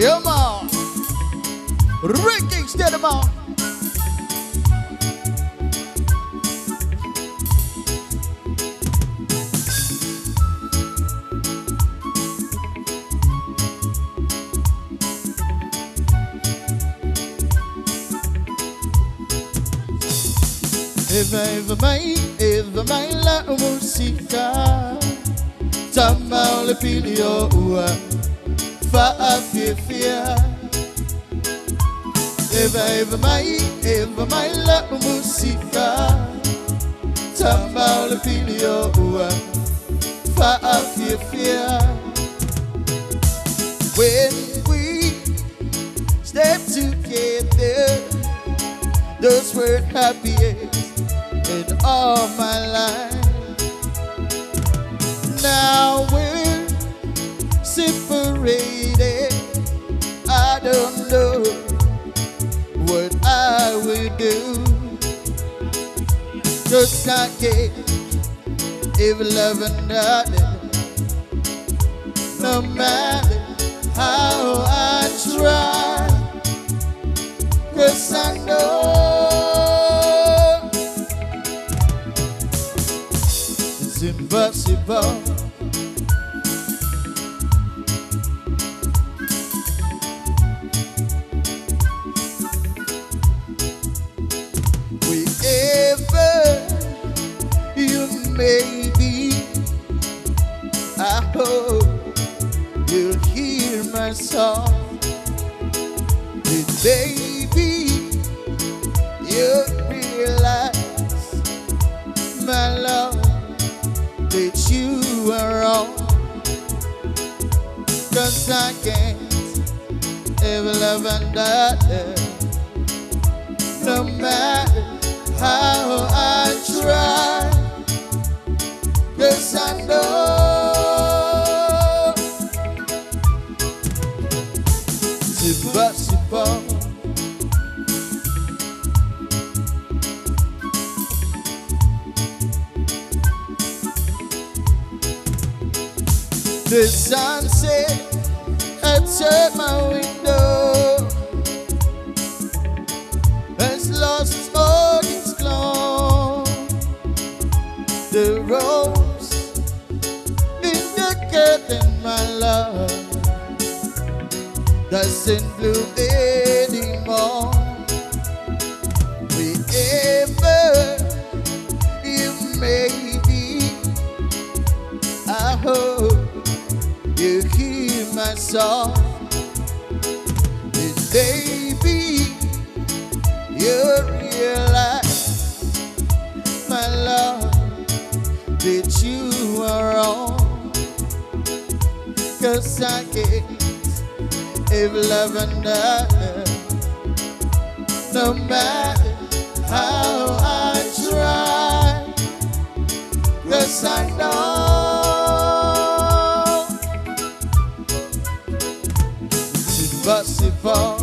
Ja man, Ricky ställer man. Eva mai la musica Tama le pilio fa a fia Eva mai la musica Tama le pilio fa a fia When we step together those were happiest in all my life. Now we're separated. I don't know what I will do. Just I can't even love another. No matter how I try. 'Cause I know it's impossible. Wherever you may be, I hope you'll hear my song. Baby, you realize, my love, that you are wrong. 'Cause I can't ever love another. No matter how I try. 'Cause I know it's impossible. The sunset outside my window has lost all its glow. The rose in the curtain, my love, doesn't bloom anymore. Wherever you may be, I hope you hear my song. And baby, you realize, my love, that you are wrong. 'Cause I can't ever love another. No matter how I try. 'Cause I know impossible.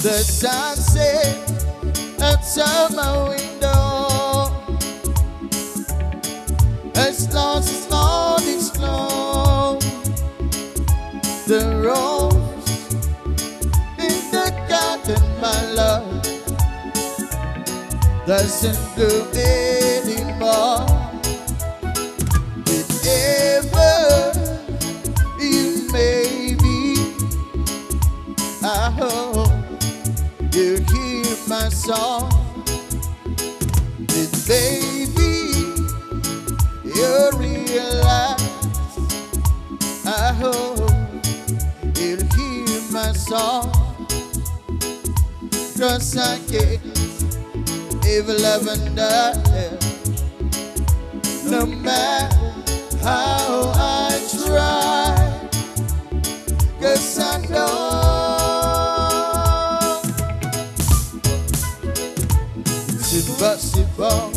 The sunset outside my window has lost all its glow. The rose in the garden, my love, doesn't bloom anymore. Wherever you may be, I hope you hear my song. And baby, you realize, I hope you'll hear my song. 'Cause I can't ever love another. No matter how I try. 'Cause I know it's impossible.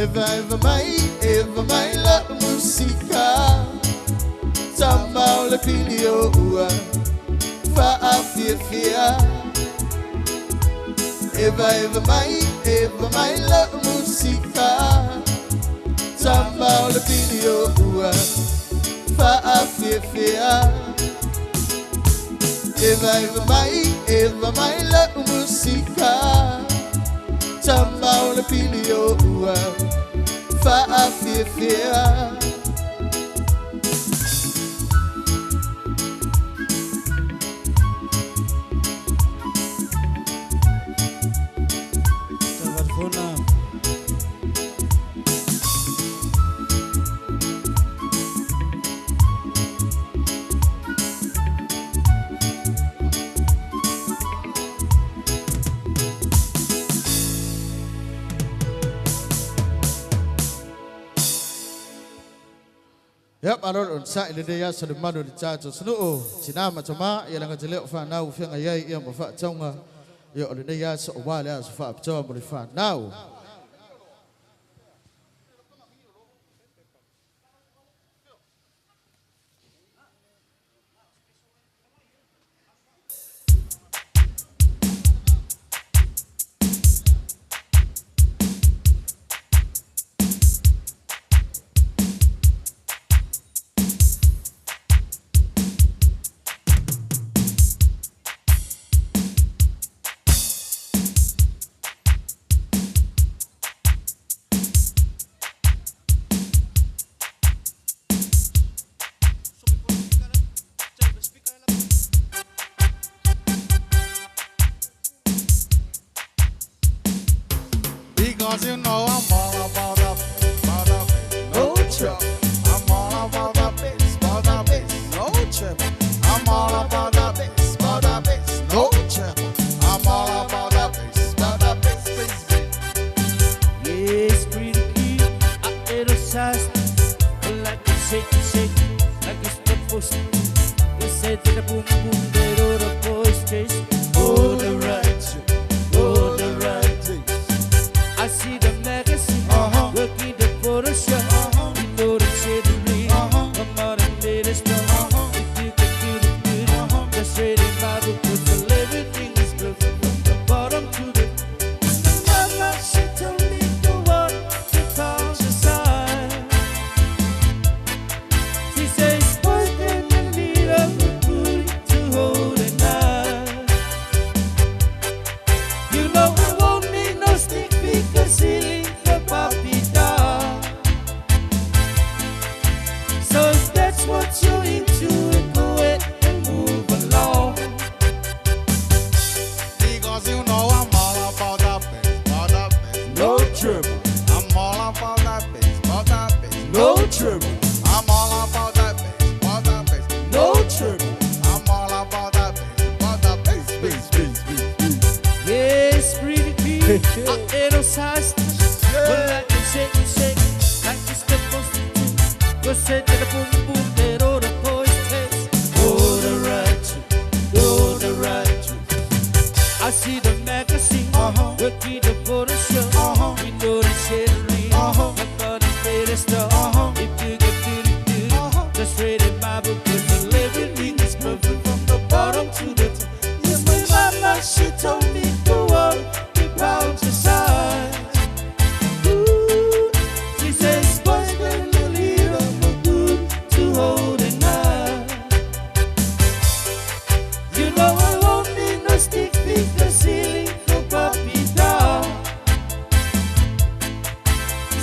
Eva mai la musica Tama le pilio fa a fia Eva mai la musica Tama le pilio fa a fia Eva mai la musica Tambao le pilio Fa a fia Yep, I don't say the day after the mother the charge of snow. Sinama Toma, Yalangatele of now, Fanga Yam of Fat Tonga, you're the day after a while as far job with fat now. Because you know I'm all about the bass, no trip. I'm all about the bass, no trip. I'm all about the bass, no trip. I'm all about the bass. Yes, pretty kid, I exercise, like you shake, like you're supposed to. You said to the boom boom, they do the boys chase. Oh, the right, oh, the right. I see the magazine, working the photo show. You know the shade come out and let us know. If you can do the good, just read it out because everything is good from the bottom to the. Mama, she told me to walk the pounds aside. She says, boys, can you need a booty to hold at night? You know I won't need no stick because ceiling the puppy down. So if that's what you're into, go ahead and move along. Because you know I'm all about the bass, No trouble, I'm all about the bass, no trouble, I'm all about the bass, no trouble. I'm all about the bass. Yes, pretty kid, I exercise, but like you shake, like you're supposed to do. Go say to the boom boom, that all the boys taste. Oh, the right. I see the magazine, working the photo show. We know the shade I'm gonna pay the stuff. If you get to just read in my book, because everything is perfect from the bottom to the top. Yes, my mama, she told me to walk the pounds aside. Ooh, she says, boys, when you leave them good to hold at night. You know I won't need no stick because ceiling for puppy down.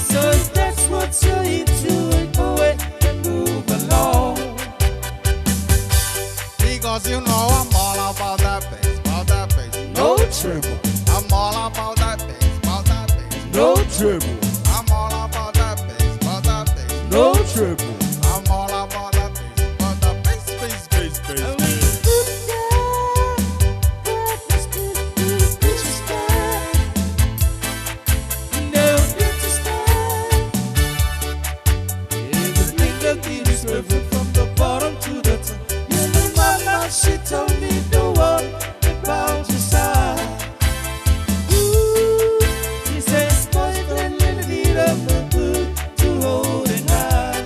So if that's what you're into, go ahead and move along. Because you know I'm all about that bass, No trouble, I'm all about that bass, no trouble, I'm all about that bass, no trouble. I'm all about that bass. I mean, good God, this good style. No, good style. Everything that did is perfect from the bottom to the top. You know, mama, she told me to walk the pounds aside. Ooh, she says, boy, when you need a good to hold it high.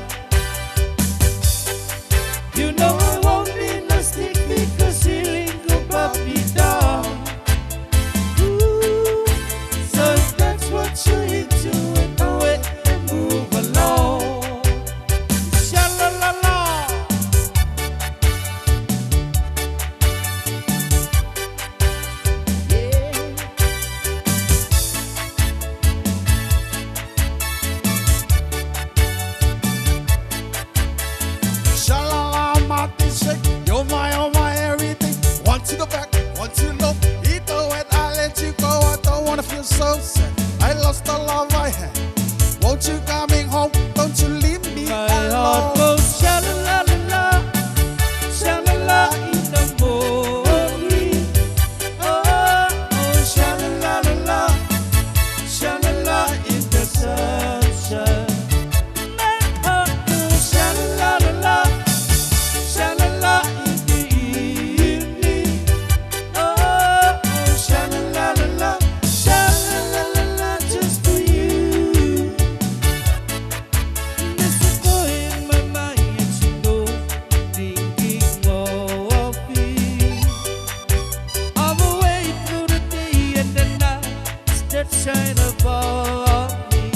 shine above me.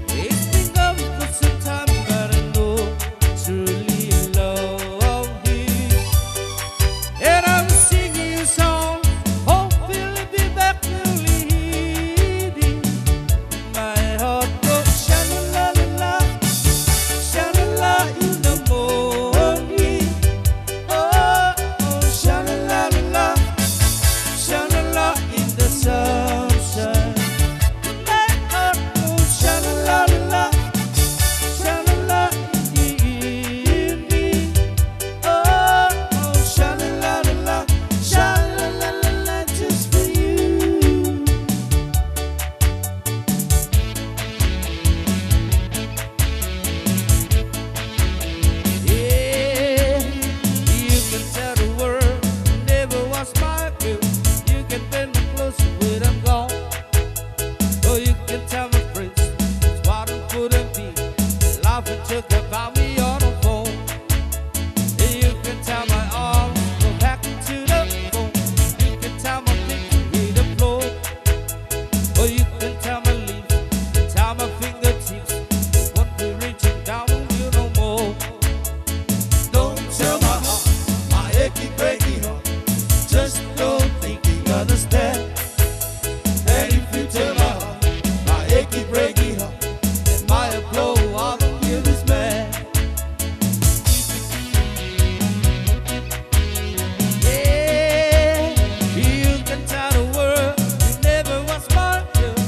It's been gone for some time, but I know truly love him. And I'm singing a song, hoping it'll be back leading. My heart goes sha-la-la-la-la, sha-la-la in the morning. Oh, oh, sha-la-la-la-la, sha-la-la in the sunshine. My heart goes sha-la-la-la-la, sha-la-la in the evening. Oh, oh, sha-la-la-la-la, sha-la-la-la-la just for you. Yeah, you can tell the world never was my girl. You can bend me close when I'm gone. Or you can tell my friends it's what I'm couldn't be. Laugh and joke about me on the phone. You can tell my arms go back into the phone. You can tell my feet to hit the floor. Or you can tell my lips, you can tell my fingertips, won't be reaching down on you no more. Don't tell my heart, my achy breaky heart. Just don't think you understand. And if you tell my heart, my achy breaky heart, it might blow all the give this man. Yeah, you can tell the world you never was my girl.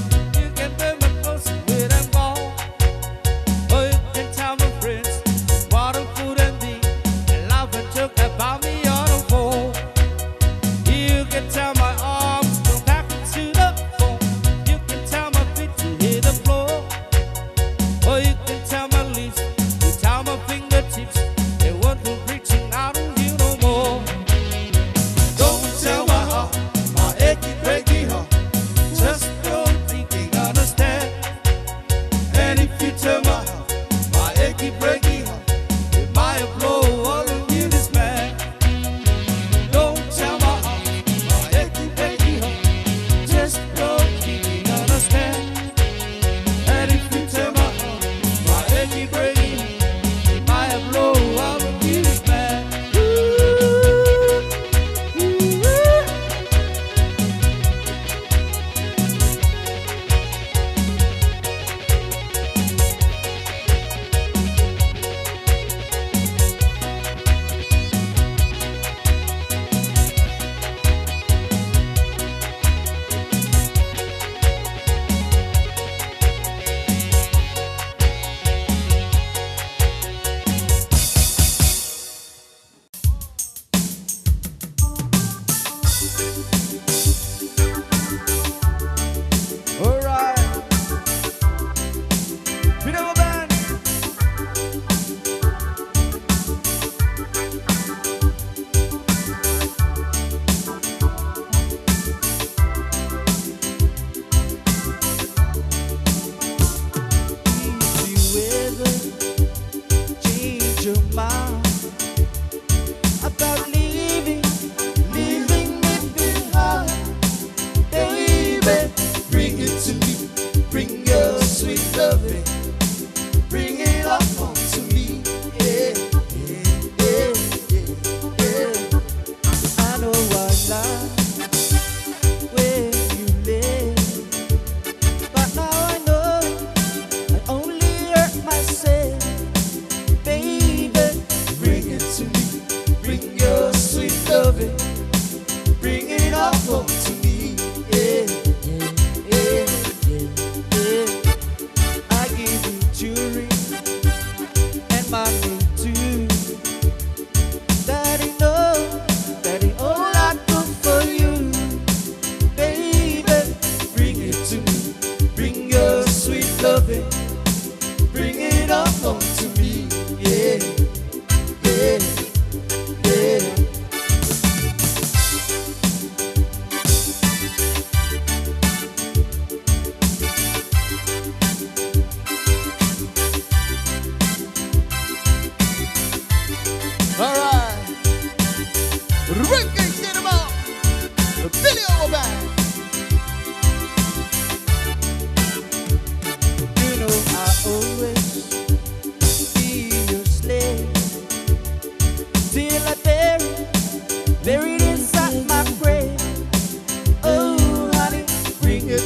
You can bring me close when I'm gone. Or you can tell my friends what I couldn't be, and laugh and joke about me on the phone. You can tell my arms go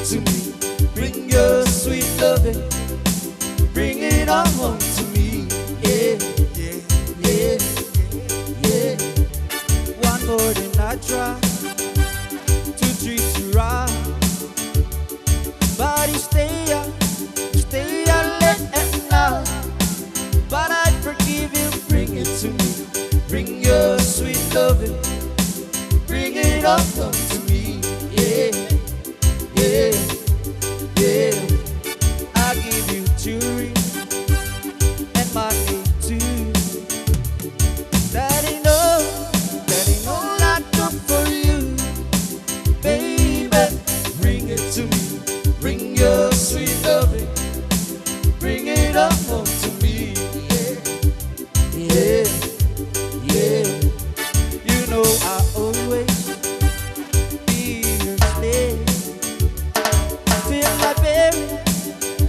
to me. Bring your sweet loving, bring it on home to me. Yeah, yeah, yeah, yeah. One more than I try to treat you right, but you stay up late at night. But I forgive you, bring it to me. Bring your sweet loving, bring it on home to me. Yeah, yeah, yeah. I give you jewelry and money too. Daddy know not good for you, baby. Bring it to me, bring your sweet loving, bring it on home to me. Yeah, yeah, yeah. You know I always be your slave till I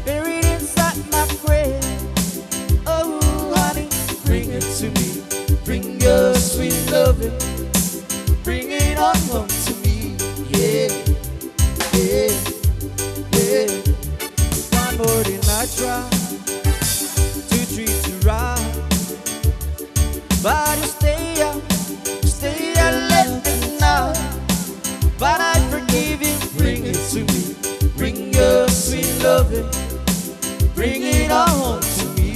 buried inside my grave. Oh, honey, bring it to me. Bring your sweet loving, bring it on home to me. Yeah, yeah, yeah. One more than I try to treat you right, but you stay up late at night. But I forgive you, bring it to me. Bring your sweet loving, bring it on home to me.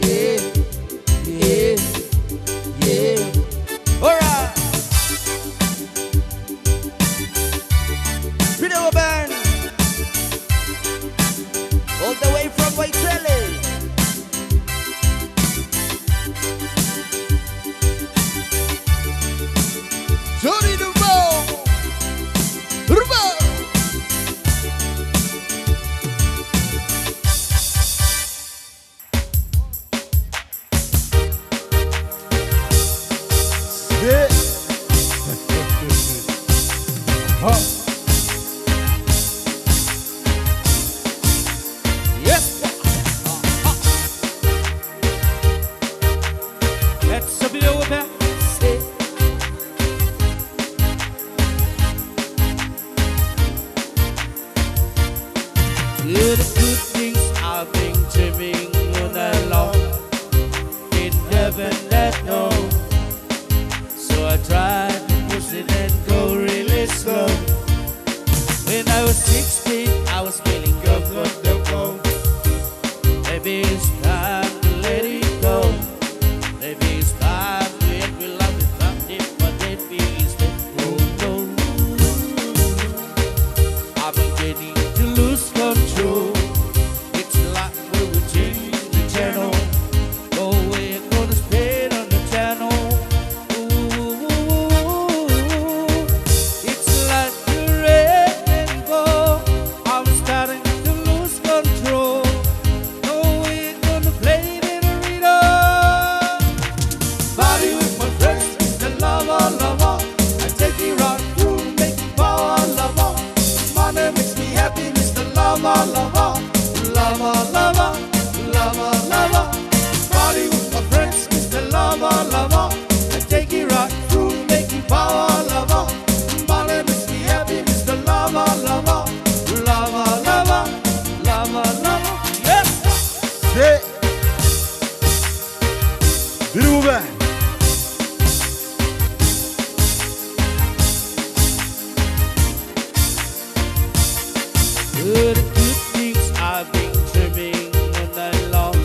Yeah, yeah, yeah. Alright. Video band, all the way from Waitele. Johnny the Bow. Rumba. Yeah. Huh. Yes. That's a video band. Good things I've been dreaming all night long. It never let go. So I tried to push it and go really slow. When I was 16, I was feeling go. Maybe it's time to let it go. Maybe it's time to end with love without it, but it is let go. I've been getting to lose control. It's like we will change the channel. No way I'm gonna stay on the channel. Ooh, it's like the red and go. I'm starting to lose control. No way I'm gonna play it in a rhythm. Body with my friends, Mr. Lover. I take it right through, make it power, lover. Money makes me happy, Mr. Lover. Party with my friends, Mr. Lover. I take it right through, make it power, lover. Money makes me happy, Mr. Lover. Yes. Yeah. Video band. Good things I've been dreaming all night long.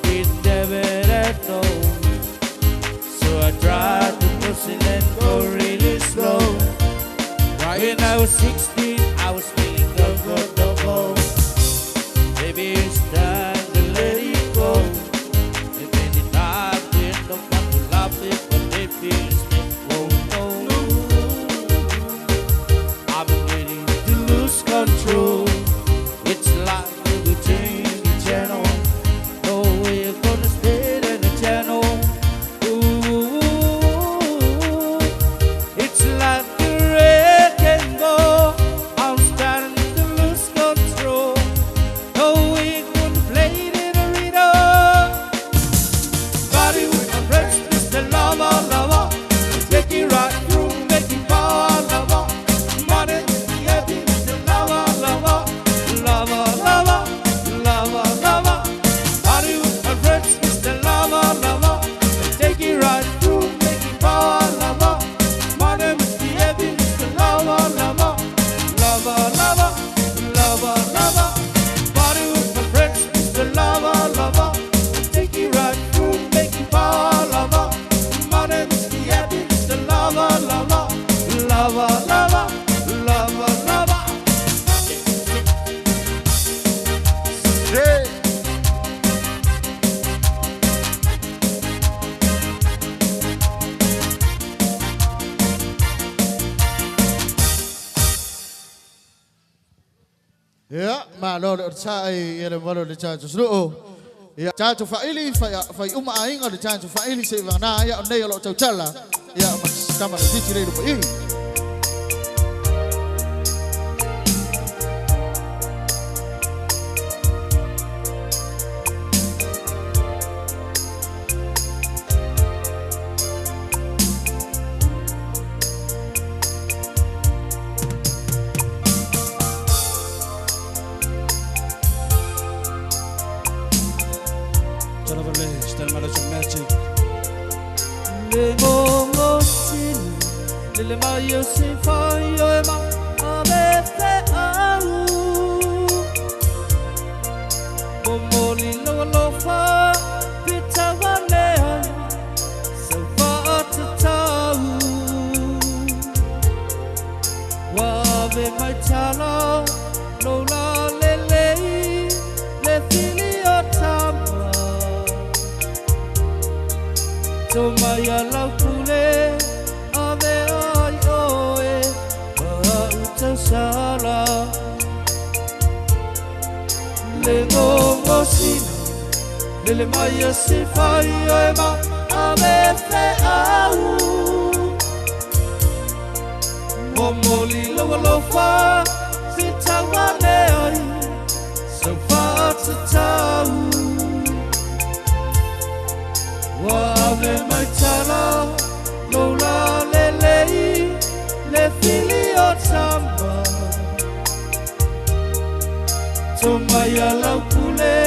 It never let go. So I tried to push it and go really slow. When I was 16, I was feeling go. Maybe it's time to let it go. Maybe it's time to end up to love it, but maybe it's no. I've been waiting to lose control. It's like we change the channel. No way I'm gonna stay in the channel. Ooh, it's like the red can go. I'm starting to lose Ya, malo le sa ai ele malo le cha sunu. Ya, cha tu faili fa uma ainga le cha tu faili se vana ya ne lo chau chala. Ya, mas kama le titire do pai. Le mongo sin, le mayo sin fayo ema abete au. Bomoli lo fa pita vale, so fa atau. Wabe mai chala lo la le fili otama. Tomaya lau kule ave ai oe utau sala le ngongo sina le maya se fai oe ma ave fe au momoli lo fa sita wale ai so fa tau Wave mai tala, lola le fili o tamba. Tomaya lau kule,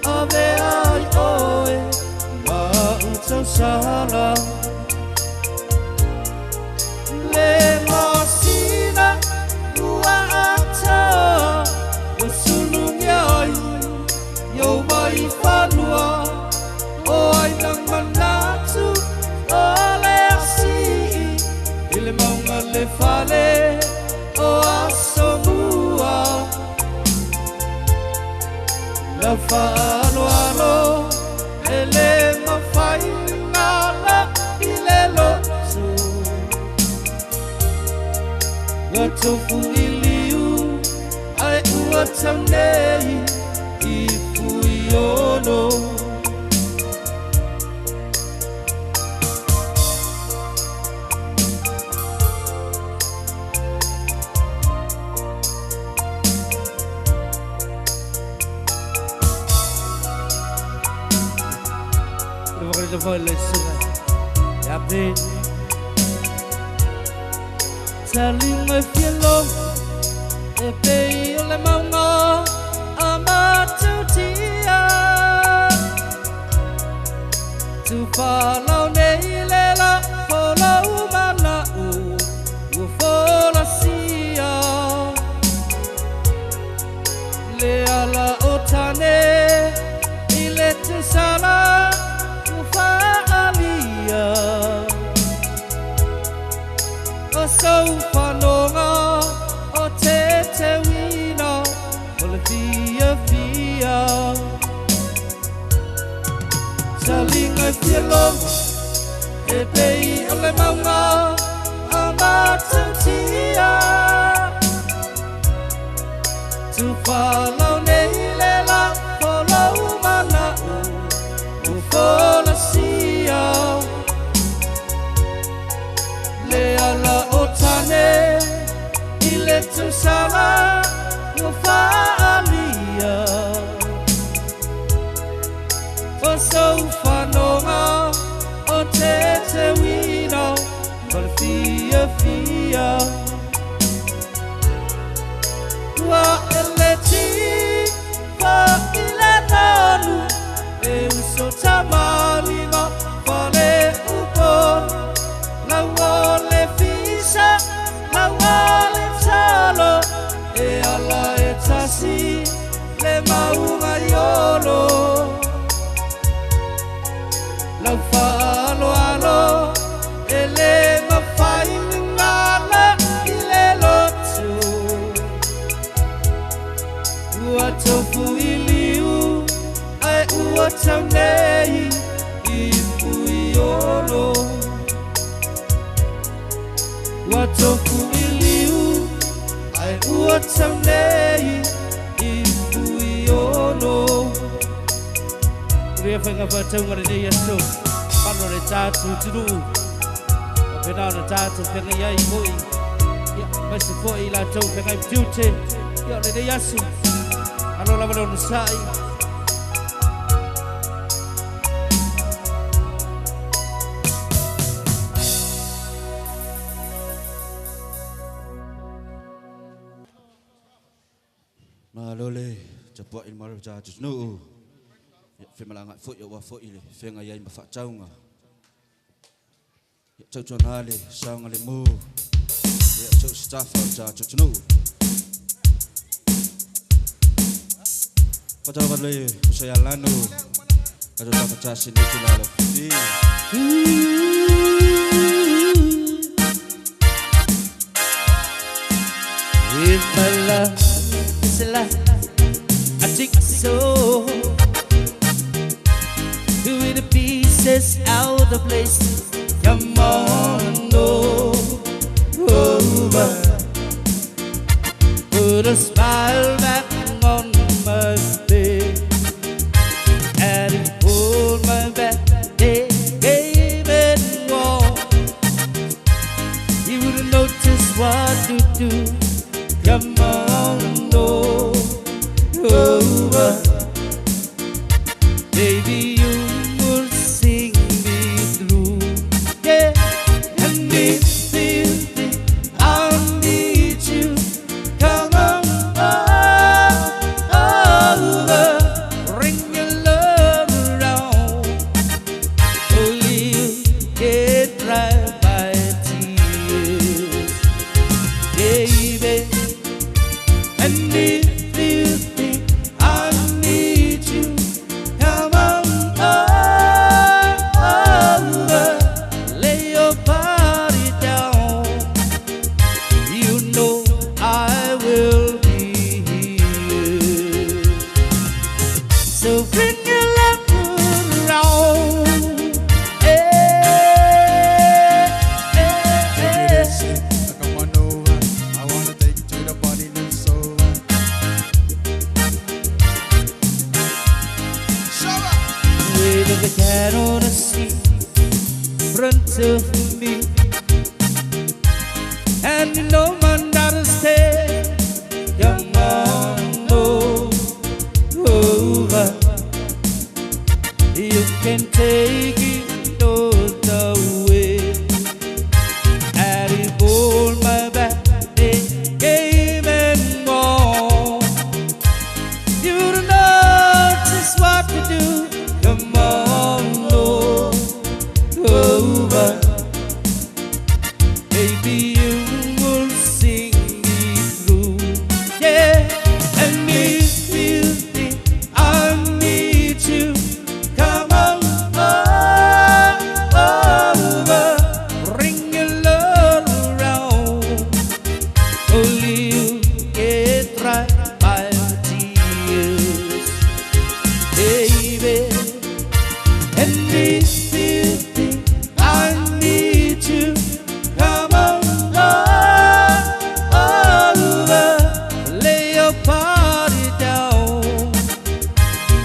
ave ai oe, ma utau sala. Le masina, ua ata, wasulu miai, yo mai fanua. Oi nang manatu ole asi ile maunga le fale o asomua la falo alo ele mafai nala ile lotu watofu iliu ai uatamnei ifu iono the voice ya pe telling my feel e pe le mama amatutia to follow nei lela follow mana u follow sia le ala otane ile tu sala o so fanonga o te wina o le fia salinga fielo e pei o le maunga amatantia tu follow nei lela follow mana u follow sia le ala otane ile tu sala no falia o so fanonga o te wina per fia wa eleti fa ile tanu e uso tamalino fale upo la wole fisa la wole talo e ala etasi le maunga yolo la falo alo e le mafai ngala ile lotu uatofu iliu ai uatamnei ifu yolo watofu iliu ai What's a name if we all know? We have a better one in the year so. Pano le tatu tunu. Pena le tatu pena yai moi. Ya, masa foi la tau pena beauty. Ya le de yasu. Alo la valo sai. Malole, cepat ilmu raja jnu. Fe malangat fut ya wa fut ile, fe ngayai mafak caunga. Ya cau nale, sang ale mu. Ya cau staff raja jnu. Pada bale saya lanu. Ada tak pecah sini tulala. If my love is a lie, I think so. Doing the pieces out of place. Come on, no over. Put a smile back on my face, and it pulled my back. They gave it warm. You wouldn't notice what to do. Come on, no over. Baby, you will sing me through. Yeah, and if you think I'll need you, come on over. Bring your love around. Only you get dry by tears, baby. And if you think I need you, come on over. Lay your body down. You know I will be here. So bring your love around. Come on over. I wanna take you to the party that's over. Show up. Wave of the cat on the seat, front of me, and you know man gotta stay. Come on over. You can take it all the way. And it pulled my back. They gave and more. You don't know just what to do. Come on over. Baby, you will sing me through. Yeah, and if you think I need you, come on over. Bring your love around. Only you get dry by tears, baby. And if you think I need you, come on over. Lay your body down.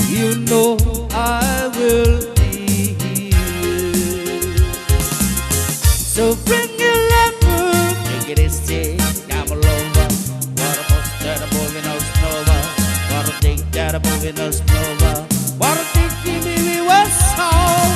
You know I will be here. So bring your love, take it easy, come over. What a post that a boy knows over. What a thing that a boy knows over. What a thing give me was song.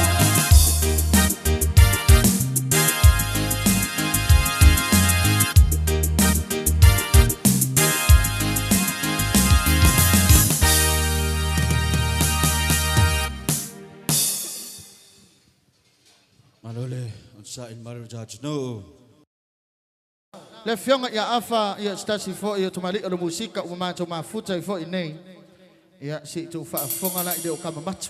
Malole, unsa ilmu raja jnu. Le fianga ya afa ya stasi fo ya tumalik ada musika uma cuma futa fo ini. Ya si tu fa fonga na ide kama mat.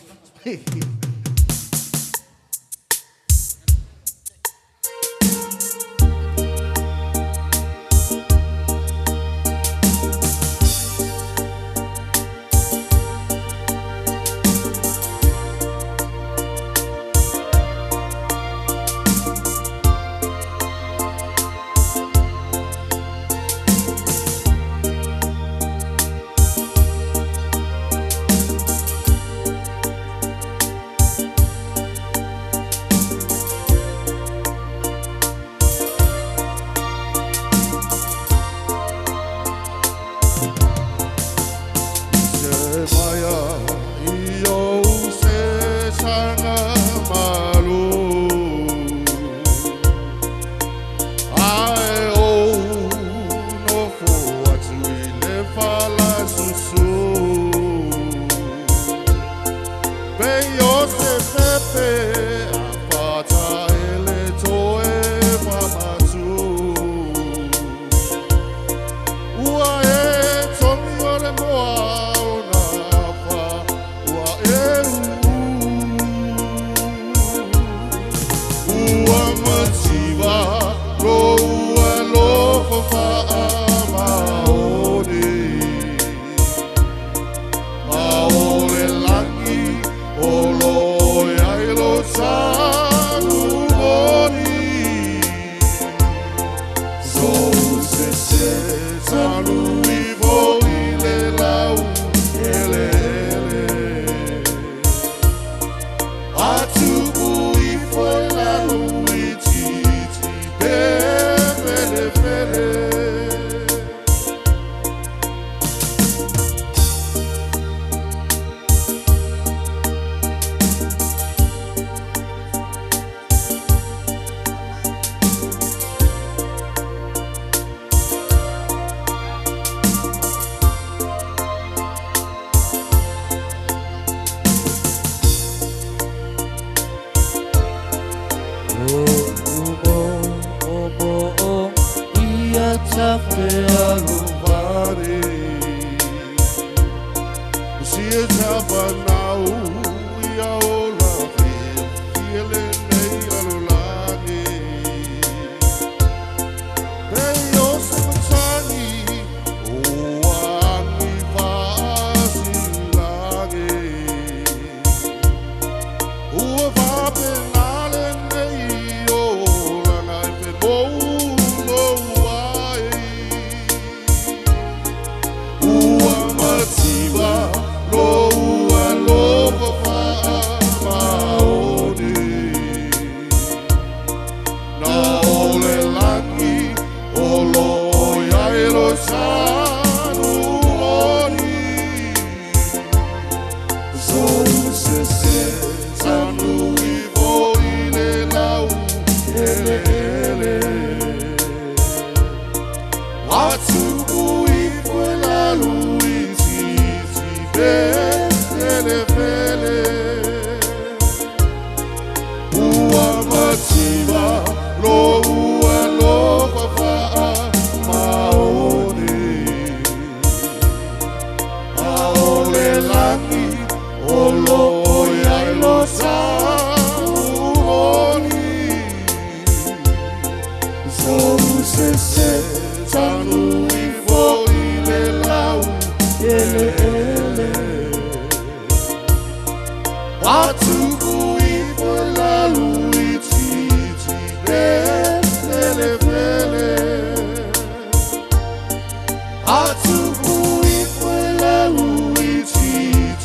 Ui, wela, ui, chi,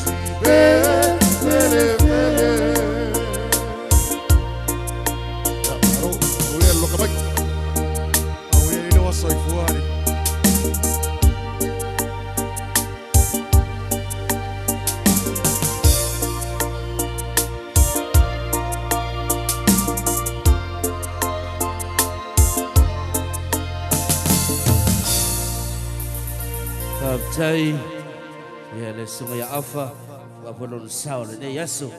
bele. Ui, loka bai. Ui, ino wa soifuari. Kaptai, ya le sungai afa, wapolon sao le ne yaso.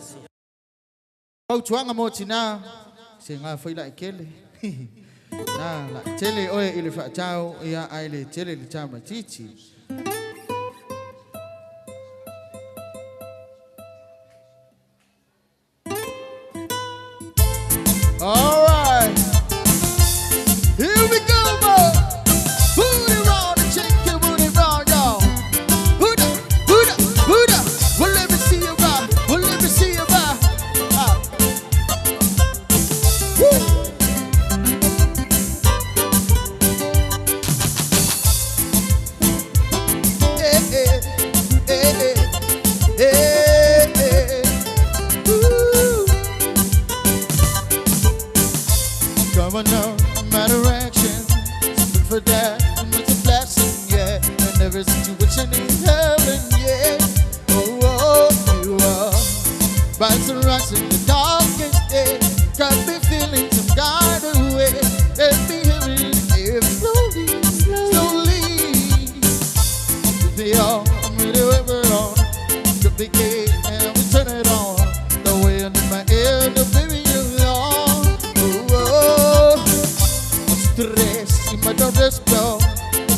Kau chuanga mo china, singa foi la kele. Na la tele oe ile fa chao ia aile tele le chama chichi. All right, here we go, boy. Booty round and shake your booty round, y'all. Buddha, Buddha, Buddha. Well, let me see you rock. Well, let me see you rock. Woo. Eh, eh, eh, eh, eh, eh. Woo. Coming on my direction, something for that, and it's a blessing, yeah. And every situation in heaven, yeah. Oh, oh, you are. By sunrise in the darkest day, got me feeling some kind of way. Let me hear it slowly, slowly. They all, I'm really we're on. The big gate, and we turn it on. The way under my ear, the baby you long. Oh, stress in my dress blow.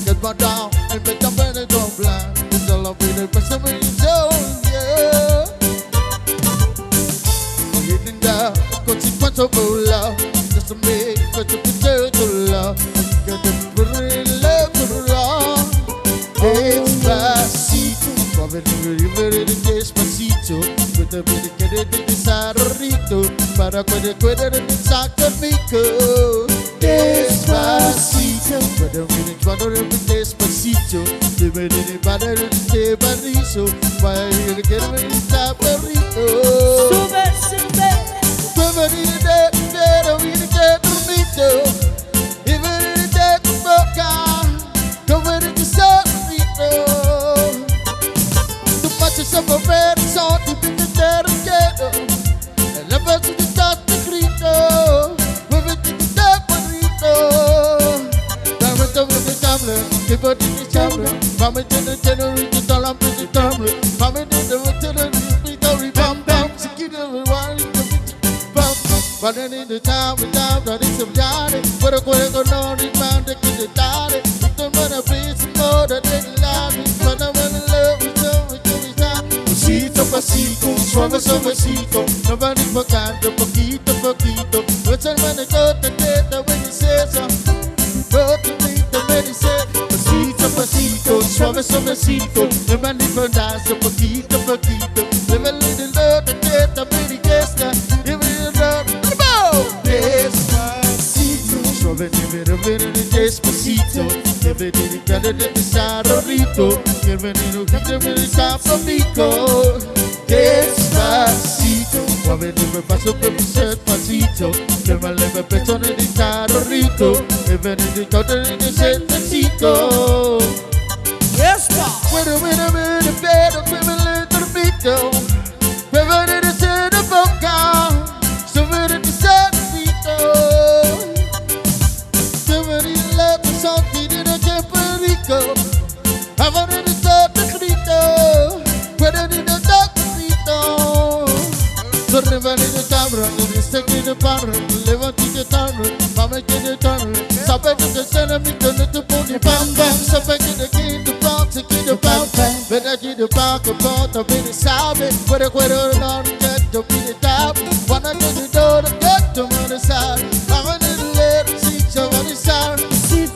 Get my down and make them burn it on blind. It's all up with the person when you show, yeah. Hitting down, consequence of love. Just to make such a picture to love. Get the pretty love to love. Despacito, suave very despacito. With the bit que de desarrollo para cuide de Santo Mico. Despacito, with the minute cuando despacito. De venir para el barrizo, para ir que de Santo Sube, sube. Venir que dormito. Y venir de tu boca. Come venir de sorrito. Tu faccia sapere soldi per vedere chiedo. E la voce di tanto grito. Vuoi vedere da burrito. Da tamle, che vuoi di tamle. Mamma te ne di talam di tamle. Mamma te ne di bam bam. Si chiede bam. But in the town without that is of yard. But a quick on the ground to get it down. Don't want to be some more than they love me. But I'm in love with you, Pasito, pasito, suave, suavecito. Nobody tocando, poquito, poquito. What's el man that got the data when he says so? Go to me, the man he said. Pasito, pasito, suave, suavecito. Nobody tocando, poquito, poquito. Live a little love, the data when he gets that. Give me a love. Despacito, suave, despacito. Bienvenido cada de desarrollo. Bienvenido cada de Santo Mico. Despacito, suave, me paso por mi despacito. Que me leve pecho en el desarrollo. Bienvenido cada de despacito. Yes, pa. Pero, pero, que me le dormito. Bienvenido a la boca. Sobre el desarrollo. Bienvenido a la santi de la Cheperico. Amore di sotto grito. Guarda di sotto grito. Sorrevani di tamra, di stecchi di parra. Levati di tamra, mamma che di tamra. Sapete che se ne mi donne tu poni pam pam. Sapete che chi di box, chi di pam pam. Veda chi di pacco, porta bene sabe. Guarda non getto, mi di tap. Quando che di dove getto, me ne sai. Mamma di lero, si giovani sai.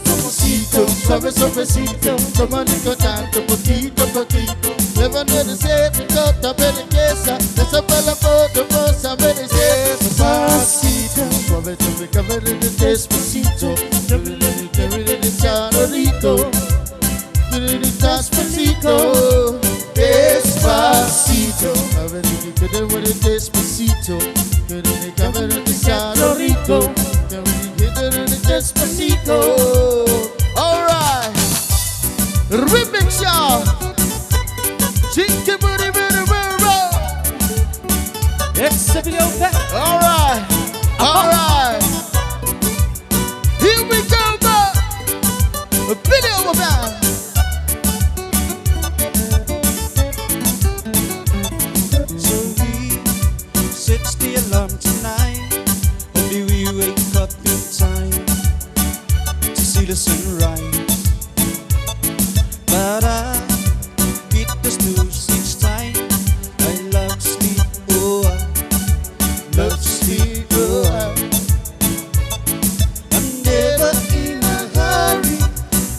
Pasito, suave, suavecito. Tomando tanto, poquito, poquito. Levando de sede, toda bella chiesa. Esa bella foto, cosa merece. Pasito, suave, suave, cabello de despacito. Cabello de charolito. Despacito, despacito. A ver si te quedas con el despacito. Que te cabe en el Puerto Rico. Que te quedas en el despacito. All right. Remix, y'all. Chicken booty, booty, booty, It's a video back. all right, all right. Here we go, man. A video back. So we set the alarm tonight. Only we wake up in time to see the sunrise. But I hit the snooze each time. I love sleep, oh I love sleep, oh I'm never in a hurry.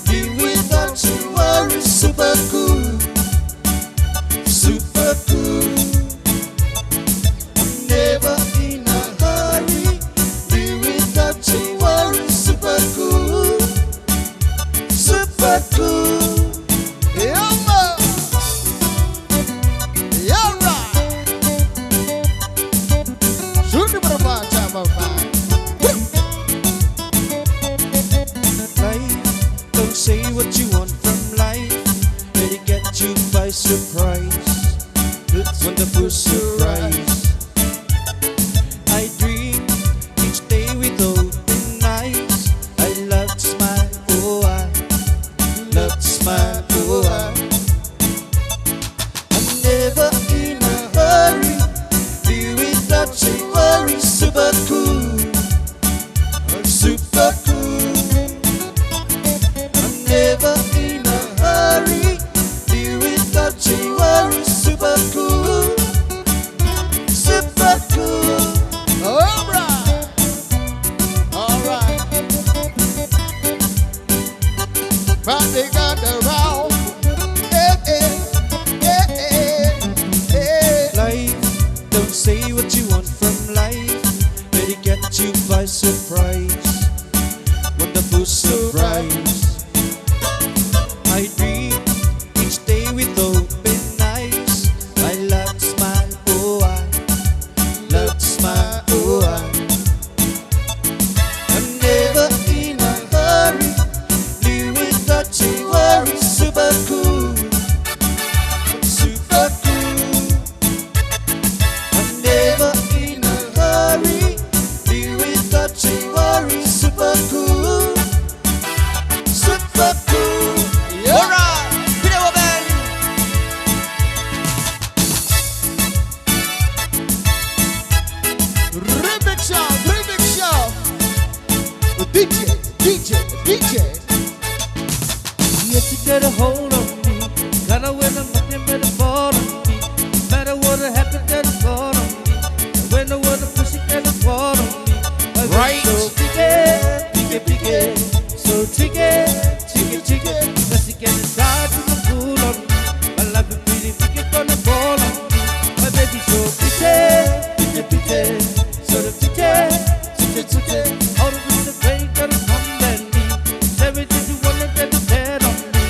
Be without you worry, super cool, super cool. I'm never in a hurry. Be without you worry, super cool, super cool. Yeah, man. Yeah, right. Shoot me with a fire, time of mine. Life, don't say what you want from life. Let it get you by surprise. It's wonderful surprise. I dream each day with open eyes. I love to smile, oh I love to smile, oh I. I'm never in a hurry. Be without you worry, super cool, super cool. I'm never in a hurry. Be without you worry, super cool, super cool. All right. All right. Finally got around. Eh, eh, eh, eh, eh. Life, don't say what you want from life. Let it get you by surprise. Wonderful surprise. I dream each day with open eyes. I love to smile, oh I love to smile, oh I. I'm never in a hurry. Live without you worry, super cool, super cool. I'm never in a hurry. Live without you worry, super cool, super cool. Yeah. Alright, video band. Remix show, remix show. DJ, DJ, DJ. Yet you get a hold of me. Got away the nothing better fall on me. No matter what happened, that is fall on me. And when the water push it, that is fall on me. My baby Right. So pique, pique, pique. So tricky, tricky, tricky. Cause she get inside to the pool on me. My life is pretty, pique, gonna fall on me. My baby so pique, pique, pique. So the pique, pique, pique. All the way the pain gonna come at me. Everything you wanna get the dead on me.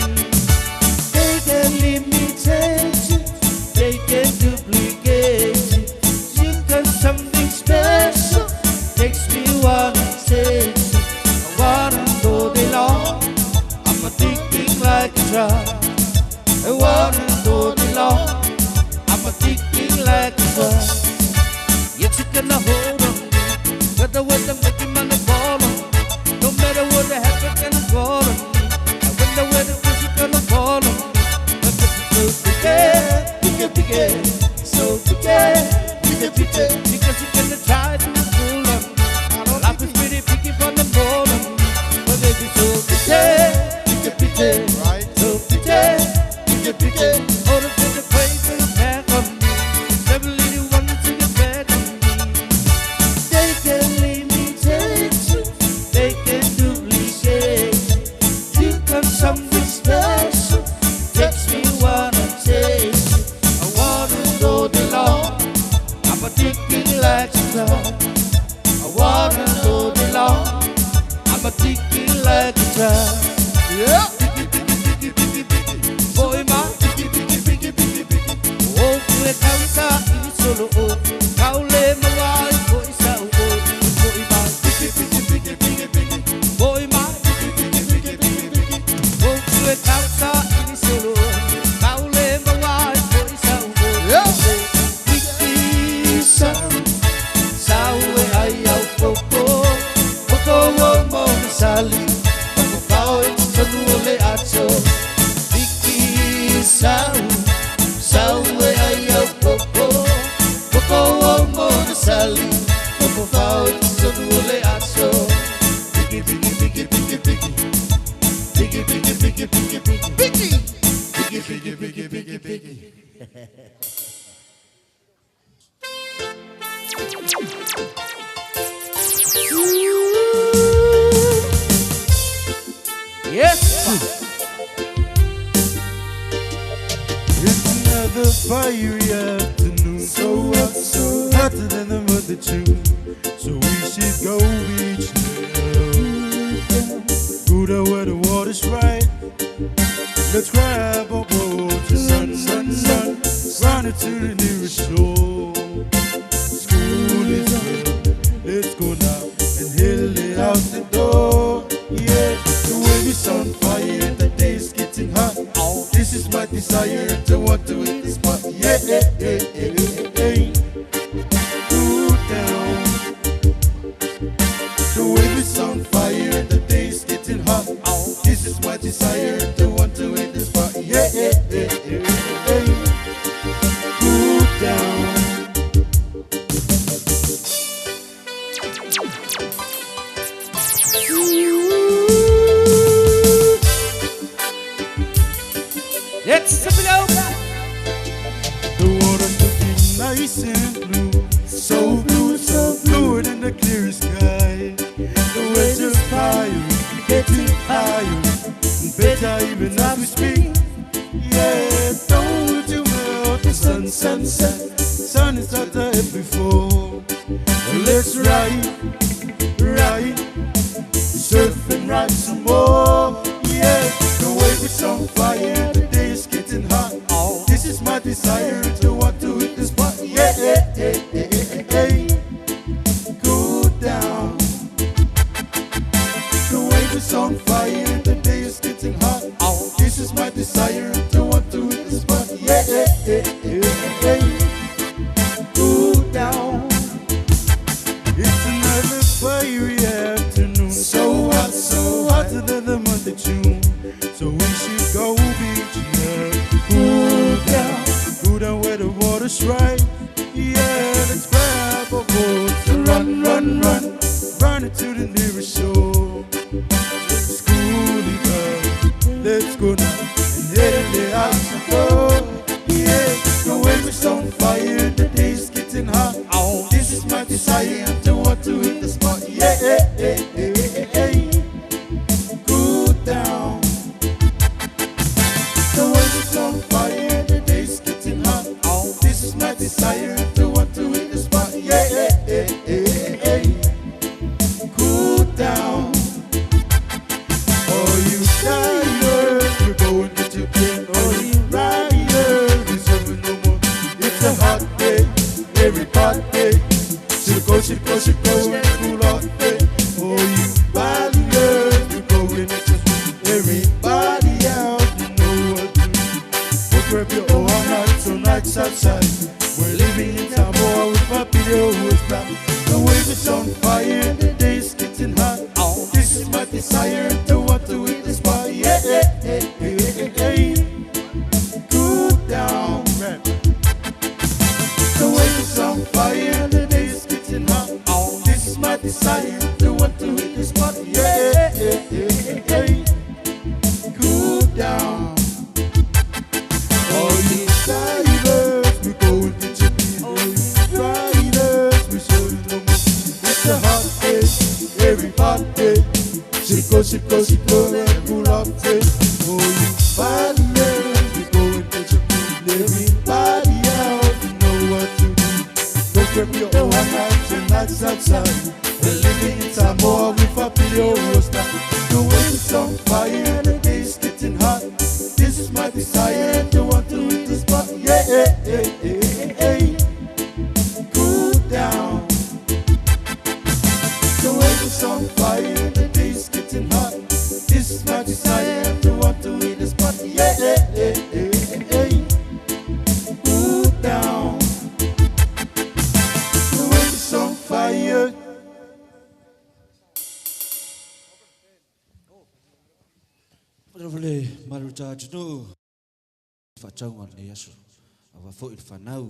They can imitate you, they can duplicate you. You got something special, makes me wanna take you. I wanna go day long, I'm addicted like a drug. I wanna go day long, I'm addicted like a drug. You took a hold on me, got the way to make him on the ball on me. No matter what happens, gonna fall on me. I wonder where the pussy gonna fall on me. But this is so pique, pique, pique. So pique, pique, pique. Because you gonna try to fool on me. Life is pretty picky from the ball on me. But baby, so pique, pique, pique. Right. So pique, pique, pique. All the pussy praise for the back on me. Never leave you one to the bed on me. They can imitate you, they can duplicate you. You got something special, makes me wanna taste you. I wanna go day long, I'm addicted like a drug. I wanna go day long, I'm addicted like a drug. Yeah. Picky, picky, picky, picky, picky. Yes. It's another fiery afternoon, so hot, so hotter than the mother June. So we should go beach now. Go down where the water's right. Let's grab a boat and run it to the nearest shore. School is done, let's go now and hail it out the door. Yeah, the wave is on fire, the day's getting hot. This is my desire to want to hit the spot. Yeah, Cool down. The wave is on fire, the day's getting hot. This is my desire to want to hit the spot. Yeah, Cool down. Let's sip it out. The water's looking nice and blue, so blue, so bluer than the clear sky. The weather's higher, getting higher, and better even as we speak. Yeah, don't you melt the sun, sun is hotter than before. Let's ride, surf and ride some more. Yeah, the wave is on fire, the day is getting hot. This is my desire to want to hit the spot. Yeah, Cool down. The wave is on fire, the day is getting hot. This is my desire to want to hit the spot. Yeah, Cool down. It's another fiery afternoon, so hot, so hotter than the month of June. So we should go beach now. Cool down where the water's right. Yeah, let's grab a boat and run it to the nearest shore. School is done, let's go now and head the house and go. Yeah, the wave is on fire, the day's getting hot. This is my desire to want to hit the spot. Yeah, Cool down. The wave is on fire, the day's getting hot. This is my desire to want to hit the spot. Yeah, Cool down. Oh, you divers, we're going to Japan. Oh, you riders, it's over no more. It's a hot day, every hot day. Should go, and cool off day. Oh, you riders, we're going to Japan. Everybody out, you know what to do. We'll grab your all night, so nights outside. We're living in Samoa with Papilio who is back. The wave is on fire, the day's getting hot. This is my desire to want to hit the spot. Yeah, Cool down. The wave is on fire, the day's getting hot. This is my desire to want to hit the spot. Yeah, Cool down. Oh, you divers, we're going to Japan. Oh, you riders, we're showing no more. It's a hot day, every hot day. Should go, and cool off day. Oh, you riders, we're going to Japan. Everybody out, you know what to do. Don't grab your own nights and nights outside. We're living in Samoa with Papilio who's back. The wave is on fire, the day's getting hot. This is my desire to want to hit the spot. Yeah, Cool down. The wave is on fire, the day's getting hot. This is my desire to want to hit the spot. Yeah, Cool down. The wave is on fire. Boleh maruta jenu facang on le yasu awa fo il fanau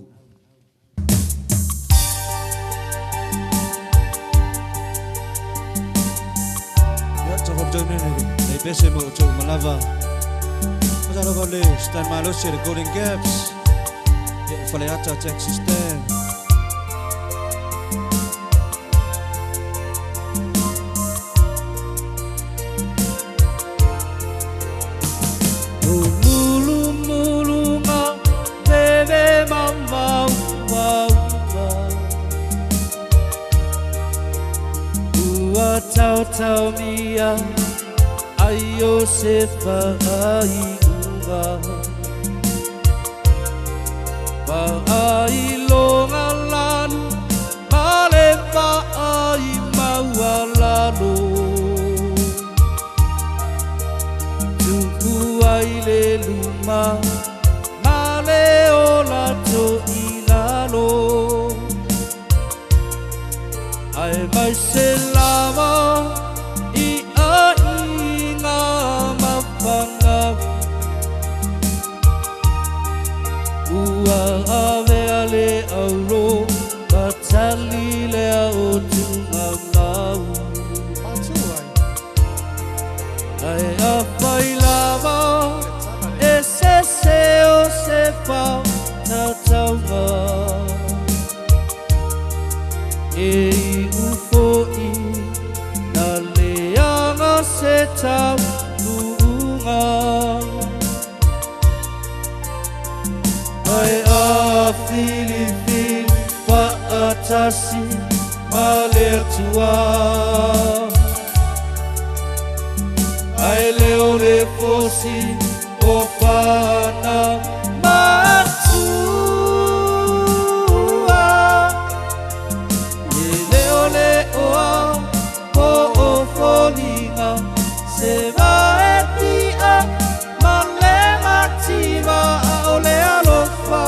ya tawab jene ne bese mo malava Mazalo boleh stand malo share Golden Gaps Faleata Jack Sister. Mulu mulu ma bebe mama wa ua tau tau mia ayo se ai ua ba ai longa lanu male ba ai maua lanu ai le luma male ola to ilalo ai mai se lava I ai nga mapanga ua ave ale auro batali le o tunga mau ai a fai lava se o se fa ta tau ma e ufo I na leanga se tau lunga ai a Filipin pa atasi ma le tua ai leo le fosi o whana matua e leo leoa po o wholinga se vaetia ma le mativa o le alofa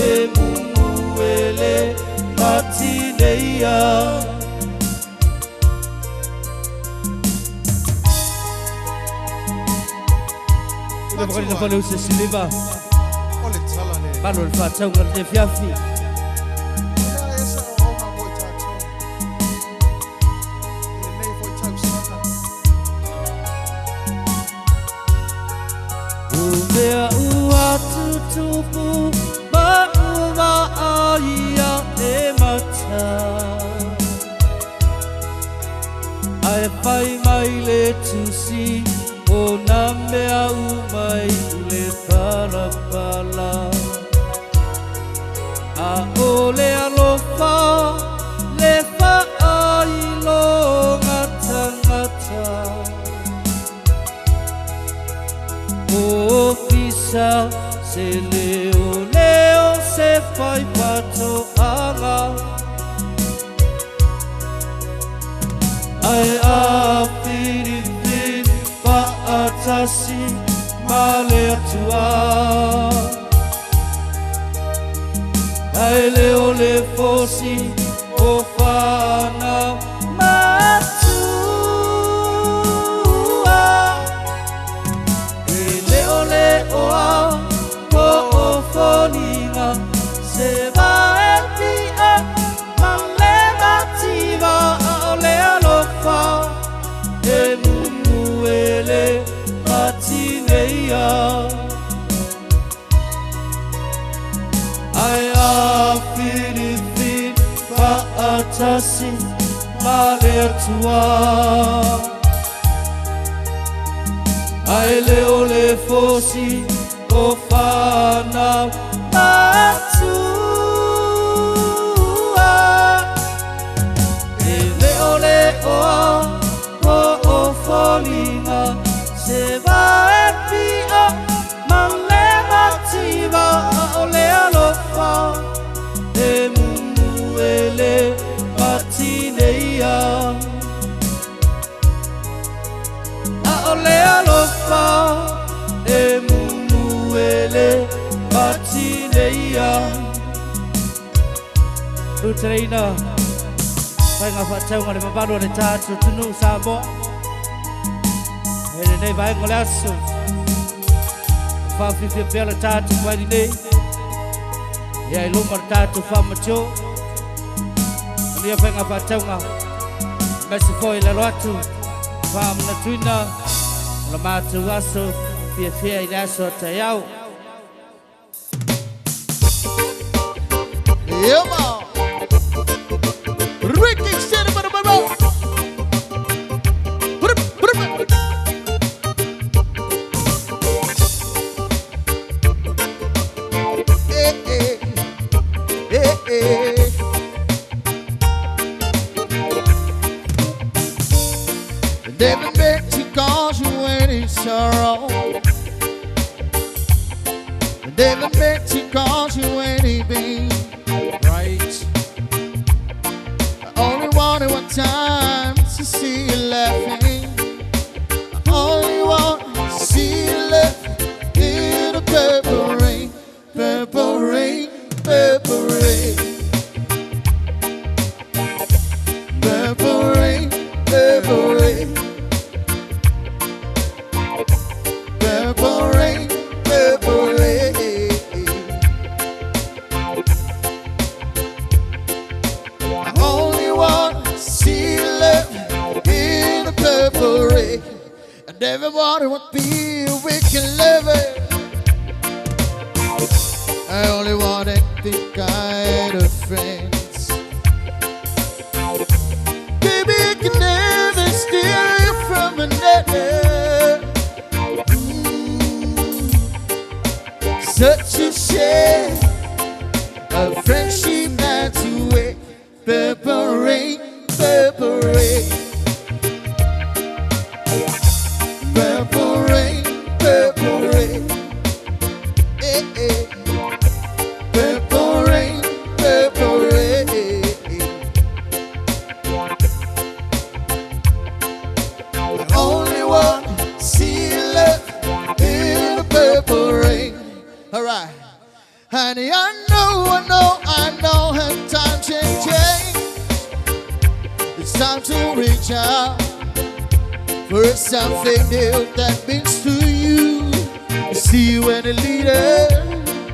e mungu e le matineia Bakal na pala sa siliba. Ole tala le. Paano fa tau ngal te fiafi. Ona esa o ma boy tato. Ile nei foi tau sana. Mea ua tutupu ma ua aia e mata ai pai mai le tusi o na mea umai le parapala a o le alofa le fa ai lo ngata ngata o pisa se leo se fai pato anga ai a Filipin pa atasi male atua ai leo le fosi o whana matua e leo leoa po o whoninga se vaetia ma le mativa o le alofa e mungu e le matineia ai a Filipin pa atasi ma le atua ai leo le fosi o whana matua e leo leoa po o wholinga se vaetia ma le mativa o le alofa e mungu e le matineia a o le alofa e mungu e le matineia Utreina Pai ngā whatau ngā le mabaro le tātou tunu sa mo Hele nei vai ngole aso Whawhiwhia pia le tātou wairi nei Ia I lunga le tātou whamacho Nia pai ngā whatau ngā Mesi foi le roatu Whamana tuina La mātou aso Fia I le aso te au Yeah, man. Ricky said it, David bet you cause you when it's sorrow. David bet you cause you when he been right. I only wanted one time to see you laughing. I only want to see you laughing in the purple rain, purple rain, purple rain. Purple rain, purple rain. Purple rain, purple rain. I only want to see you love in the purple rain. And everybody want to be a wicked lover. I only want that kind of friends. Baby, I can never steal you from another. Such a shame, a friendship not to wait. Purple rain, purple rain. Purple rain, purple rain. Eh, eh. Purple rain, purple rain. I only want to see you love in the purple rain. All right, honey, I know, and time change. It's time to reach out for something new that means to you. You see you in a leader,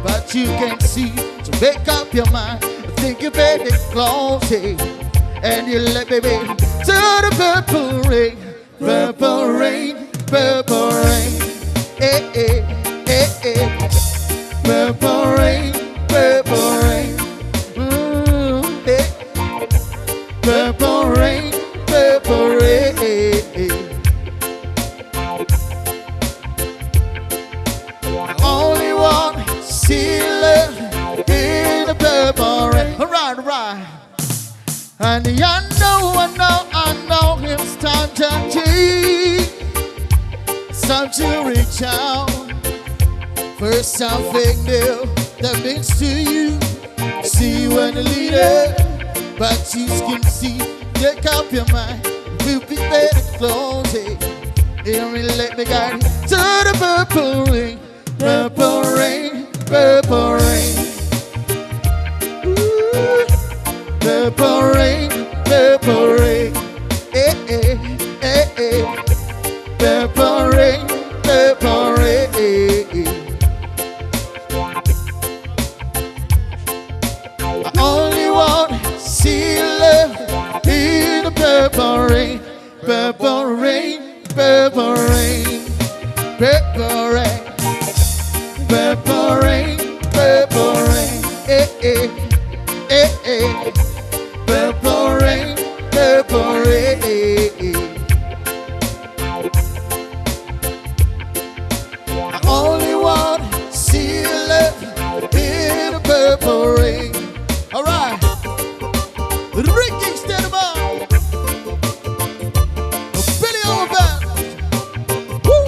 but you can't see. So make up your mind, think you better close it, and you let me be to the purple rain, purple rain, purple rain. Eh, eh, eh, eh. Purple rain, purple rain. Eh. Purple rain, purple rain. I only want to see love in the purple rain. All right. And I know it's time to change. It's time to reach out for something new that means to you. See you in a leader, but you can see. Take up your mind, we'll be better close it. And really let me guide you to the purple rain, purple rain, purple rain. Ooh, purple rain, purple rain. Eh, eh, eh, eh. Purple rain, purple rain. I only want to see you love in the purple rain, purple rain, purple rain, purple rain, purple rain, purple rain, eh, eh, eh, eh, purple rain, purple rain. I only want to see you love in the purple rain. All right, Ricky Stennebaum, Billy Overband. Woo!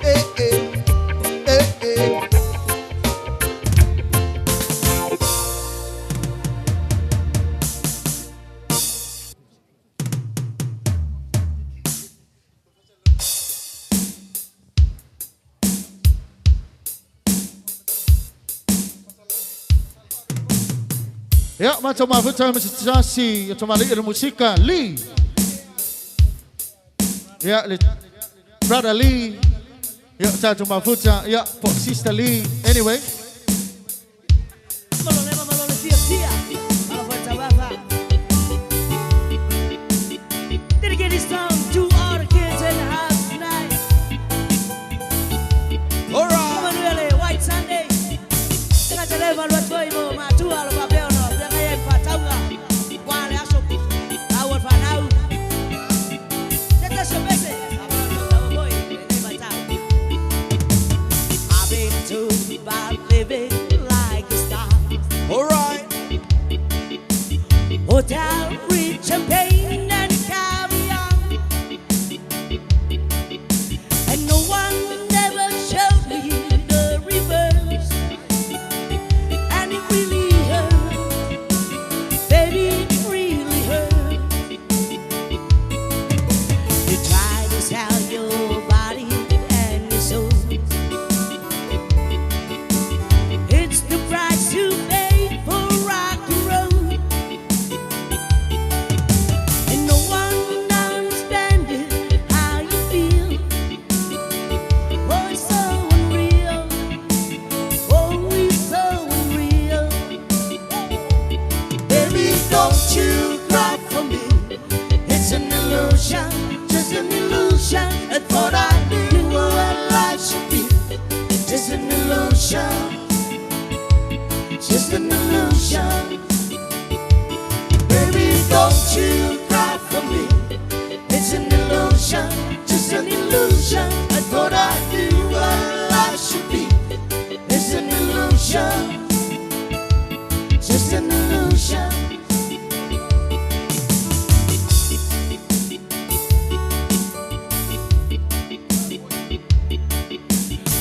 Eh, eh, eh, eh. Ya, macam apa cara mensiasati atau malik musika Lee. Ya, brother Lee. Ya, saya cuma futsal. Ya, sister Lee. Anyway. Malole, tia. Alla forza, va. Dedicate this song hotel with champagne and caviar, and no one ever showed me the reverse, and it really hurt, baby, it really hurt. You try to sell your body and your soul. It's the price you pay for rock and roll, and no one understands it, how you feel. Oh, it's so unreal. Oh, it's so unreal. Baby, don't you cry for me. It's an illusion, just an illusion. I thought I knew what life should be. Just an illusion, just an illusion. Baby, don't you cry for me. It's an illusion, just an illusion. I thought I knew what life should be. It's an illusion, just an illusion.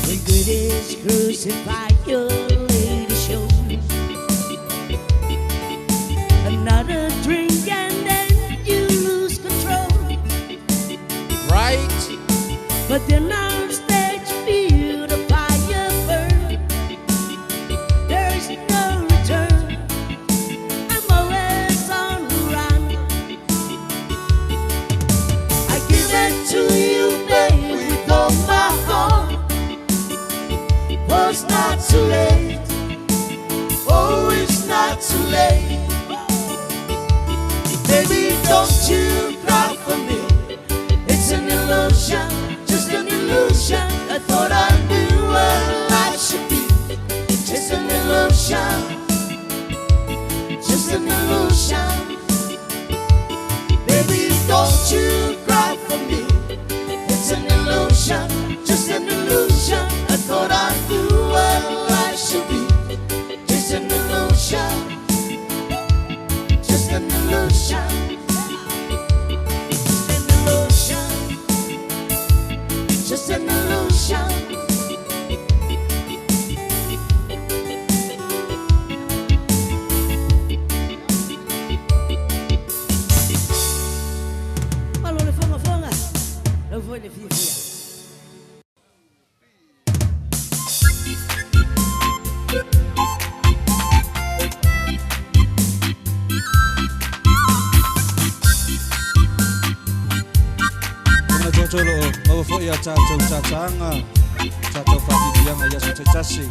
The good is crucify your lady show. Another drink and then you lose control. Right? But then on stage feel the fire burn. There is no return. I'm always on the run. I give it to you, babe, with all my heart. Oh, it's not too late. Oh, it's not too late. Baby, don't you cry for me. It's an illusion, just an illusion. I thought I knew what life should be. Just an illusion, just an illusion. Baby, don't you cry for me. It's an illusion, just an illusion. I thought I knew what life should be. Just an illusion, just an illusion. Just an illusion, just an illusion. Allora, fonga, lo voglio via. Mga jojolo, mawafo ya chacho chachanga, chacho fati biang aya suce chasi.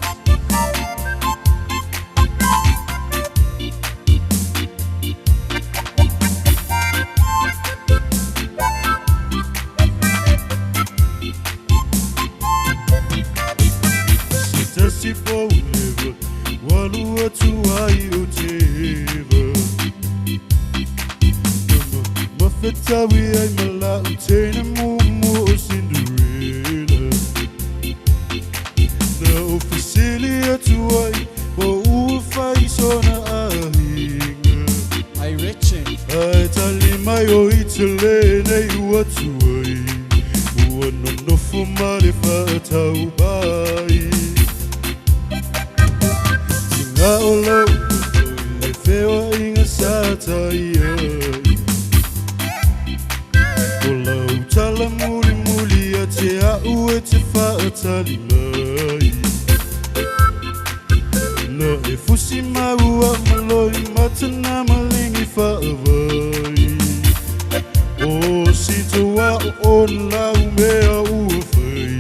Sitasi forever, walu watu ayoteva. Mafetawi ay malautena mumu o Cinderella. Na officially atuay, wa ufay sona ahinga. Ay reaching, Ay talimayo italene iwatuay. Uwanono fumale fataubai. Singa olo, lefewa inga sataya. Ola utala muli muli ate au ete fatali mai. Na efusi maua maloi matana malingi faavai. O sito wa on la umea uafai.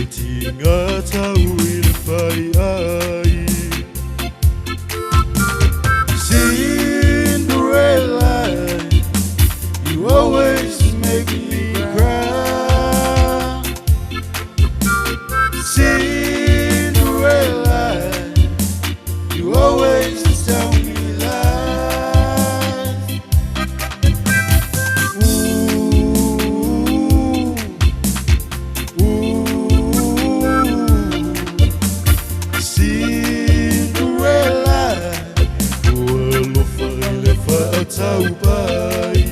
Eti ngata uile fai ai. Cinderella, you always make me cry. Cinderella, you always tell me lies. whaataupai.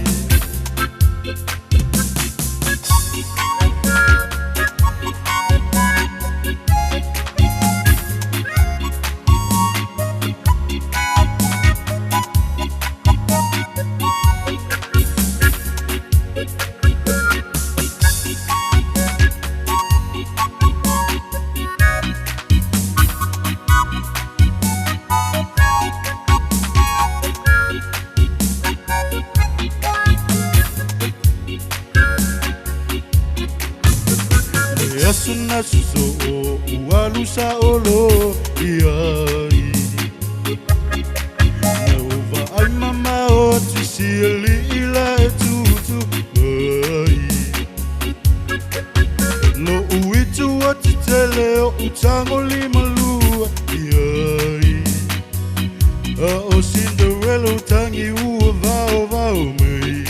Asuna suso ualu sa olo iai. Nova ai mama o tisili ila etutu ai. No uitu o titele o utango lima lua iai. A o Cinderella utangi ua vao vao mei.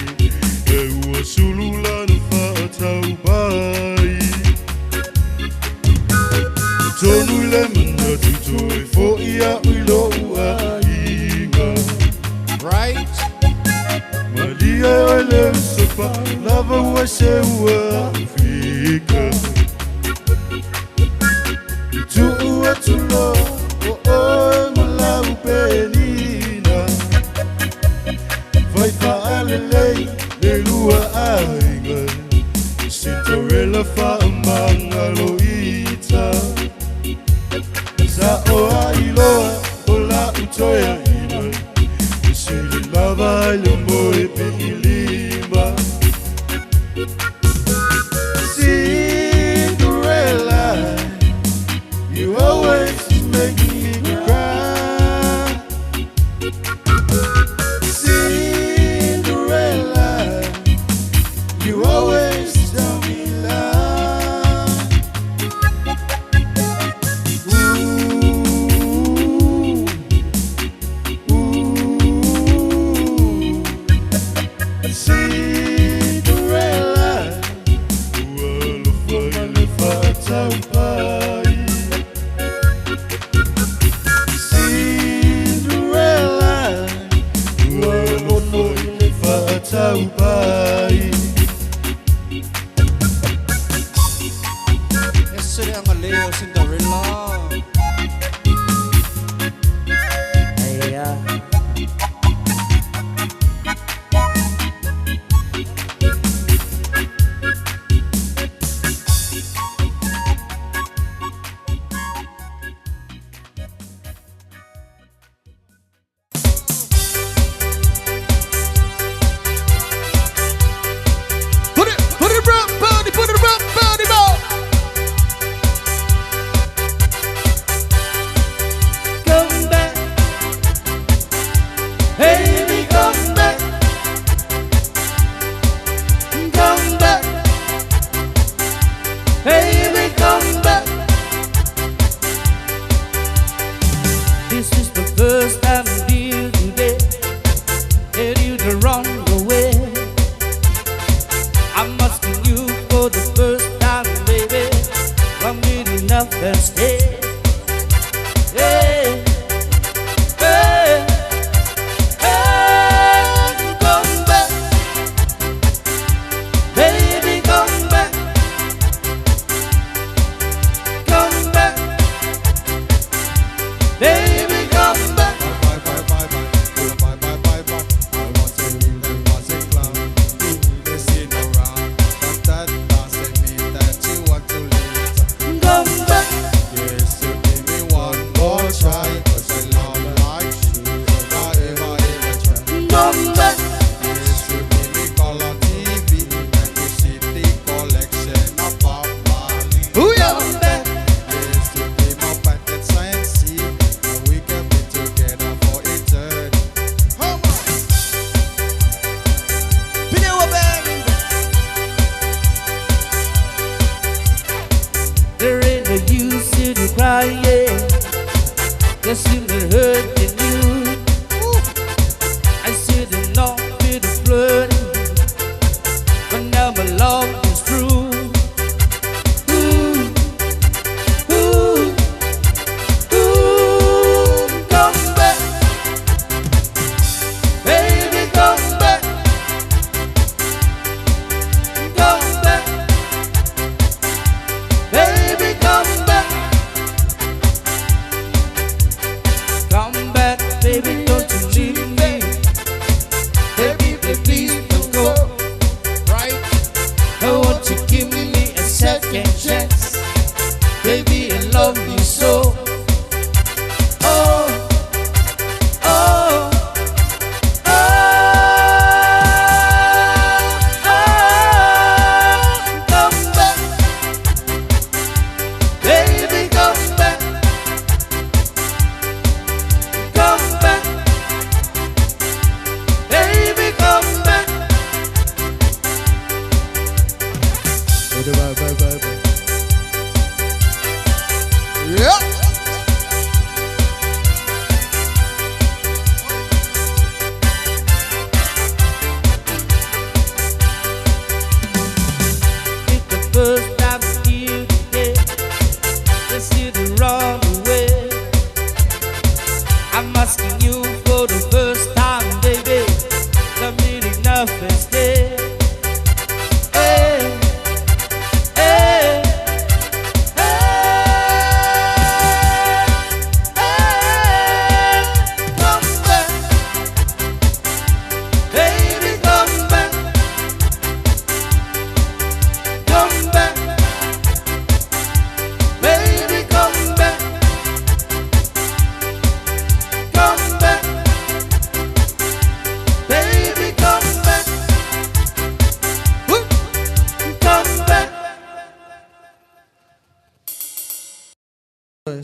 E ua sulula na whaatau bai. Tonu le mana tutoi fo ia uilo ua inga. Right? Malia ele sopa lava ua se ua fika. Tu ua tulo o oi malau penina. Vai fa alelei le lua ainga. Cinderella fa amanga loita. Sa oa iloa o la utoya ina. Usili lava ilombo e pe ilima. Cinderella, you always make me cry. Cinderella, you always tell me lie. Cinderella, ualo fai le whaatau pai. Cinderella, ualo fai le whaatau pai. Esse é a Leo Cinderella. Aya. Put it rock, body, put it rock, body, ball. Come back, baby, come back. Come back, baby, come back. This is the first time I'm here today. Tell you to run away. I'm asking you for the first time, baby. I'm good enough to stay. Hey, hey, hey, come back, baby, come back, come back, baby, come back. Bye bye bye bye, bye bye bye bye. I want to hear the music loud. They sit around, but that doesn't mean that you want to leave. Come back, Yes, you give me one more try, 'cause I love like you. Not ever ever try. come back, Yes, you give me color TV and you see the collection of Bob Marley. come back, Yes, you give me packet science and we can be together for eternity. Come on. there ain't no use in crying. There's in the hurt in you. I said no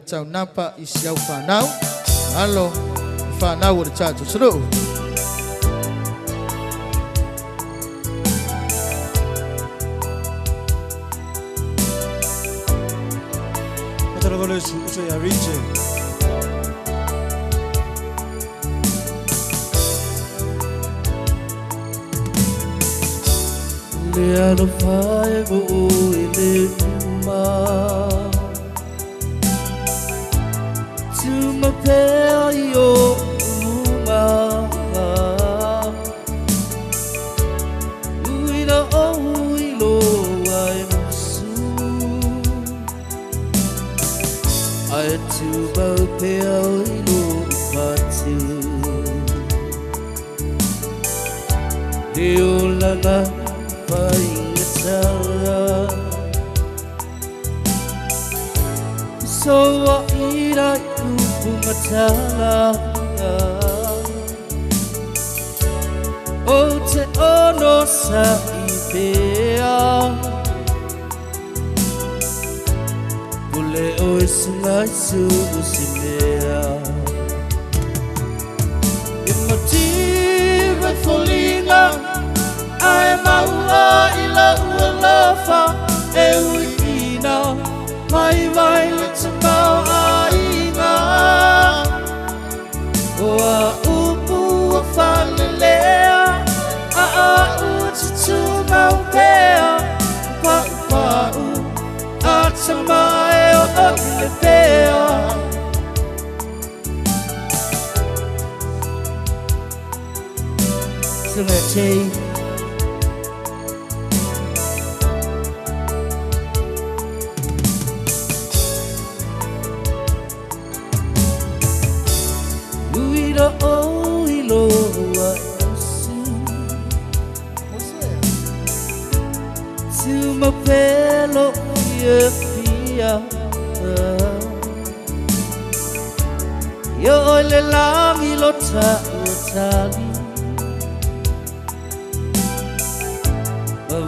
chau napa isiau whanau. Alo, whanau o le tātou suru. Mataragoles, uso ya rinche. Le alo fai mo i le uma Tu ma pea i o uma Uina o i lo ai musu Ai tu ma pea i lo patu Le o lana So what ira kumatala O te ono sa ipea Ule o isungai su usimea Emotiva folina Ai maua I la ua lafa e uina Mai vai le te mau aina O a upu a whalelea A ua te tu mau pea Pau a te mai o le pea Sunga te O i lo wa su Tu ma pelo ia fia Yo le langi lo tali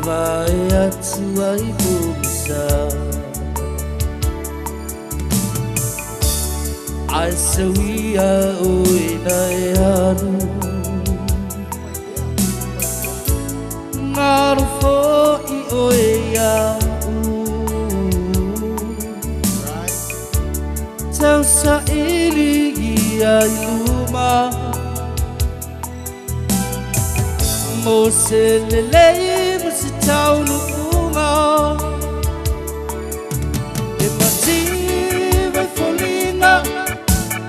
Vai atu ai bumsa Ai sawia oi nai hanu Ngaru fo I oi au Tau sa iligi ai luma Mo se lelei mo se tau lunga E mati vai folina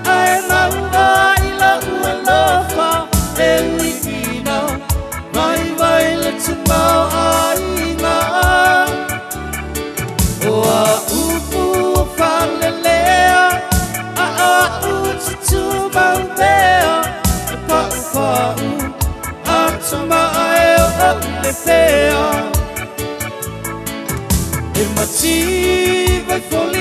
Ai maua I la ua lofa e uina Mai vai le te mau aina O a upu a whalelea A u te tu mau mea E pau A te mai o le pea E mati vai folina